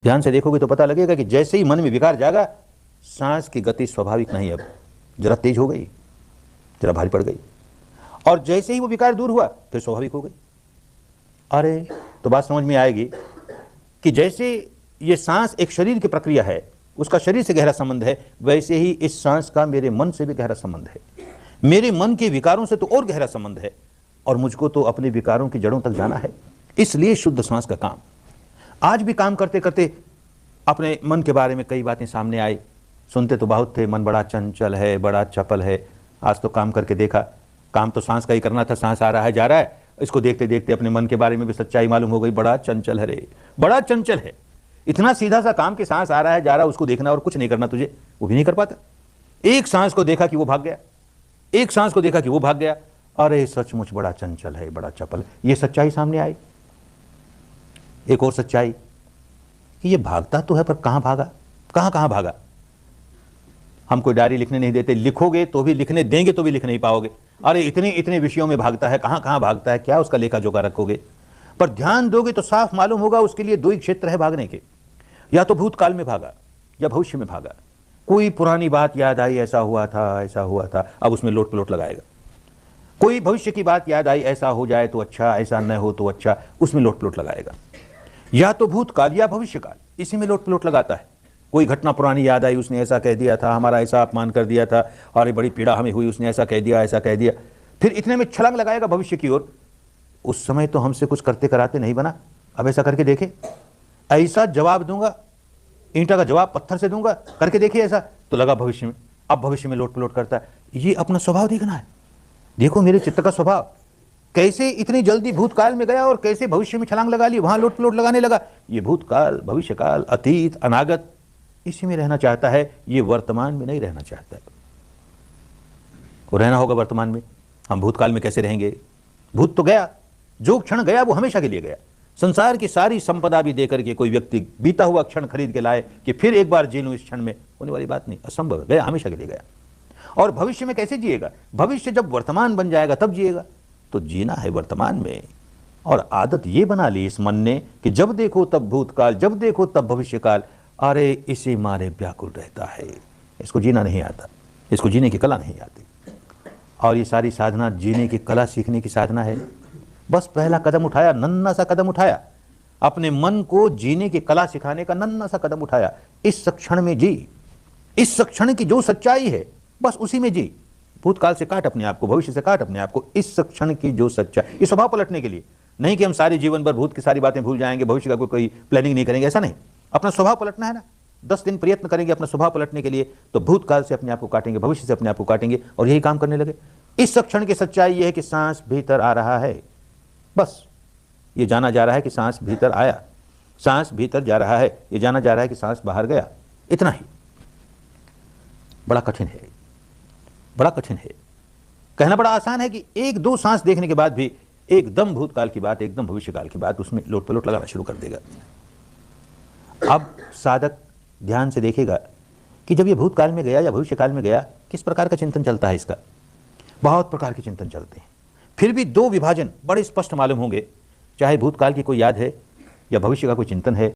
ध्यान से देखोगे तो पता लगेगा कि जैसे ही मन में विकार जागा, सांस की गति स्वाभाविक नहीं, अब जरा तेज हो गई, जरा भारी पड़ गई, और जैसे ही वो विकार दूर हुआ फिर स्वाभाविक हो गई। अरे तो बात समझ में आएगी कि जैसे ये सांस एक शरीर की प्रक्रिया है, उसका शरीर से गहरा संबंध है, वैसे ही इस सांस का मेरे मन से भी गहरा संबंध है, मेरे मन के विकारों से तो और गहरा संबंध है, और मुझको तो अपने विकारों की जड़ों तक जाना है। इसलिए शुद्ध सांस का काम। आज भी काम करते करते अपने मन के बारे में कई बातें सामने आई। सुनते तो बहुत थे, मन बड़ा चंचल है, बड़ा चपल है। आज तो काम करके देखा, काम तो सांस का ही करना था, सांस आ रहा है जा रहा है, इसको देखते देखते अपने मन के बारे में भी सच्चाई मालूम हो गई। बड़ा चंचल है रे, बड़ा चंचल है। इतना सीधा सा काम कि सांस आ रहा है जा रहा है, उसको देखना और कुछ नहीं करना तुझे, वो भी नहीं कर पाता। एक सांस को देखा कि वो भाग गया, एक सांस को देखा कि वो भाग गया। अरे सचमुच बड़ा चंचल है, बड़ा चपल है। ये सच्चाई सामने आई। एक और सच्चाई कि ये भागता तो है पर कहां भागा, कहां कहां भागा। हम कोई डायरी लिखने नहीं देते, लिखोगे तो भी, लिखने देंगे तो भी लिख नहीं पाओगे। अरे इतने इतने विषयों में भागता है, कहां कहां भागता है, क्या उसका लेखा जोखा रखोगे। पर ध्यान दोगे तो साफ मालूम होगा उसके लिए दो ही क्षेत्र है भागने के, या तो भूतकाल में भागा या भविष्य में भागा। कोई पुरानी बात याद आई, ऐसा हुआ था ऐसा हुआ था, अब उसमें लोट पलोट लगाएगा। कोई भविष्य की बात याद आई, ऐसा हो जाए तो अच्छा, ऐसा न हो तो अच्छा, उसमें लोट पलोट लगाएगा। या तो भूतकाल या भविष्यकाल, इसी में लोट पलोट लगाता है। कोई घटना पुरानी याद आई, उसने ऐसा कह दिया था, हमारा ऐसा अपमान कर दिया था, और बड़ी पीड़ा हमें हुई, उसने ऐसा कह दिया ऐसा कह दिया। फिर इतने में छलांग लगाएगा भविष्य की ओर। उस समय तो हमसे कुछ करते कराते नहीं बना, अब ऐसा करके देखे, ऐसा जवाब दूंगा, ईंटा का जवाब पत्थर से दूंगा, करके देखिए ऐसा, तो लगा भविष्य में। अब भविष्य में लोट पलोट करता है। ये अपना स्वभाव देखना है। देखो मेरे चित्त का स्वभाव कैसे इतनी जल्दी भूतकाल में गया और कैसे भविष्य में छलांग लगा ली, वहां लोट पलोट लगाने लगा। ये भूतकाल, भविष्यकाल, अतीत, अनागत, इसी में रहना चाहता है, ये वर्तमान में नहीं रहना चाहता है। वो रहना होगा वर्तमान में। हम भूतकाल में कैसे रहेंगे, भूत तो गया, जो क्षण गया वो हमेशा के लिए गया। संसार की सारी संपदा भी देकर के कोई व्यक्ति बीता हुआ क्षण खरीद के लाए कि फिर एक बार जी लूं, इस क्षण में होने वाली बात नहीं, असंभव है, गया, हमेशा के लिए गया। और भविष्य में कैसे जिएगा, भविष्य जब वर्तमान बन जाएगा तब जिएगा। तो जीना है वर्तमान में। और आदत ये बना ली इस मन ने कि जब देखो तब भूतकाल, जब देखो तब भविष्यकाल। अरे इसी मारे व्याकुल रहता है, इसको जीना नहीं आता, इसको जीने की कला नहीं आती। और ये सारी साधना जीने की कला सीखने की साधना है। बस पहला कदम उठाया, नन्हा सा कदम उठाया, अपने मन को जीने की कला सिखाने का नन्हा सा कदम उठाया। इस क्षण में जी, इस क्षण की जो सच्चाई है बस उसी में जी। भूतकाल से काट अपने आप को, भविष्य से काट अपने आप को, इस क्षण की जो सच्चाई। ये स्वभाव पलटने के लिए नहीं कि हम सारी जीवन भर भूत की सारी बातें भूल जाएंगे, भविष्य का कोई प्लानिंग नहीं करेंगे, ऐसा नहीं। अपना स्वभाव पलटना है ना। 10 दिन प्रयत्न करेंगे अपना स्वभाव पलटने के लिए, तो भूतकाल से अपने आप को काटेंगे, भविष्य से अपने आप को काटेंगे, और यही काम करने लगे। इस क्षण की सच्चाई यह है कि सांस भीतर आ रहा है, बस ये जाना जा रहा है कि सांस भीतर आया, सांस भीतर जा रहा है, ये जाना जा रहा है कि सांस बाहर गया, इतना ही। बड़ा कठिन है, बड़ा कठिन है। कहना बड़ा आसान है कि एक दो सांस देखने के बाद भी एकदम भूतकाल की बात, एकदम भविष्यकाल की बात उसमें लोट पलोट लगाना शुरू कर देगा। अब साधक ध्यान से देखेगा कि जब ये भूतकाल में गया या भविष्यकाल में गया, किस प्रकार का चिंतन चलता है इसका। बहुत प्रकार के चिंतन चलते हैं, फिर भी दो विभाजन बड़े स्पष्ट मालूम होंगे, चाहे भूतकाल की कोई याद है या भविष्य का कोई चिंतन है।